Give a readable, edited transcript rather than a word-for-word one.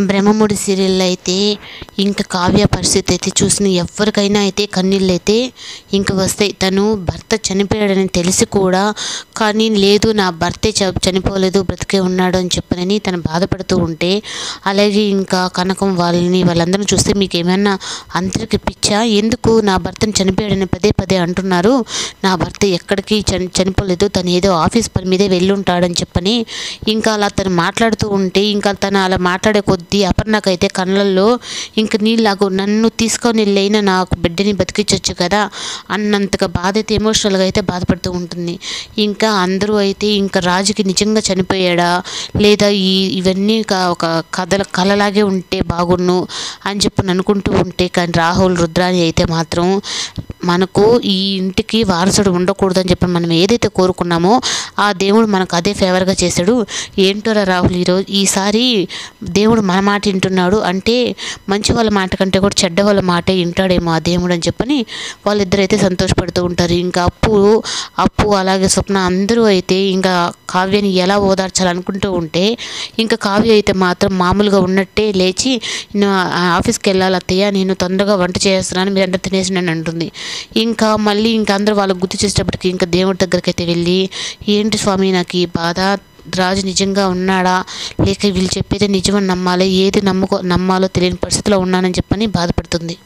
బ్రహ్మముడి సీరియల్లో అయితే ఇంకా కావ్య పరిస్థితి అయితే చూసిన ఎవరికైనా అయితే కన్నీళ్ళు అయితే ఇంక వస్తాయి. తను భర్త చనిపోయాడని తెలిసి కూడా కానీ లేదు నా భర్తే చనిపోలేదు బ్రతికే ఉన్నాడు అని చెప్పనని తను బాధపడుతూ ఉంటే, అలాగే ఇంకా కనకం వాళ్ళందరిని చూస్తే మీకు ఏమైనా అందరికి పిచ్చా, ఎందుకు నా భర్తను చనిపోయాడని పదే పదే అంటున్నారు, నా భర్త ఎక్కడికి చనిపోలేదు, తను ఏదో ఆఫీస్ పని మీదే వెళ్ళుంటాడని చెప్పని ఇంకా అలా తను మాట్లాడుతూ ఉంటే, ఇంకా తను అలా మాట్లాడే కొద్దీ అపర్ణకైతే కళ్ళల్లో ఇంక నీళ్ళలాగు నన్ను తీసుకొని వెళ్ళైనా నాకు బిడ్డని బతికించవచ్చు కదా అన్నంతగా బాధ అయితే ఎమోషనల్గా అయితే బాధపడుతూ ఉంటుంది. ఇంకా అందరూ అయితే ఇంకా రాజుకి నిజంగా చనిపోయాడా లేదా ఇవన్నీ ఒక కళలాగే ఉంటే బాగున్ను అని చెప్పి అనుకుంటూ ఉంటే, కానీ రాహుల్ రుద్రాని అయితే మాత్రం మనకు ఈ ఇంటికి వారసుడు ఉండకూడదని చెప్పి మనం ఏదైతే కోరుకున్నామో ఆ దేవుడు మనకు అదే ఫేవర్గా చేశాడు. ఏంటోరా రాహుల్ ఈసారి దేవుడు మన మాట వింటున్నాడు అంటే మంచి వాళ్ళ మాట కంటే కూడా చెడ్డ వాళ్ళ మాటే వింటాడేమో ఆ దేవుడు అని చెప్పని వాళ్ళిద్దరైతే సంతోషపడుతూ ఉంటారు. ఇంకా అప్పు అలాగే స్వప్న అందరూ అయితే ఇంకా కావ్యని ఎలా ఓదార్చాలనుకుంటూ ఉంటే, ఇంకా కావ్య అయితే మాత్రం మామూలుగా ఉన్నట్టే లేచి ఆఫీస్కి వెళ్ళాలి అత్తయ్య, నేను తొందరగా వంట చేస్తున్నాను మీరు అందరూ తినేసి అని అంటుంది. ఇంకా మళ్ళీ ఇంకా అందరూ వాళ్ళకు గుర్తు చేసేటప్పటికి ఇంకా దేవుడి దగ్గరికి అయితే వెళ్ళి, ఏంటి స్వామి నాకు ఈ బాధ, రాజు నిజంగా ఉన్నాడా లేక వీళ్ళు చెప్పేది నిజమని నమ్మాలి, ఏది నమ్మాలో తెలియని పరిస్థితిలో ఉన్నానని చెప్పని బాధపడుతుంది.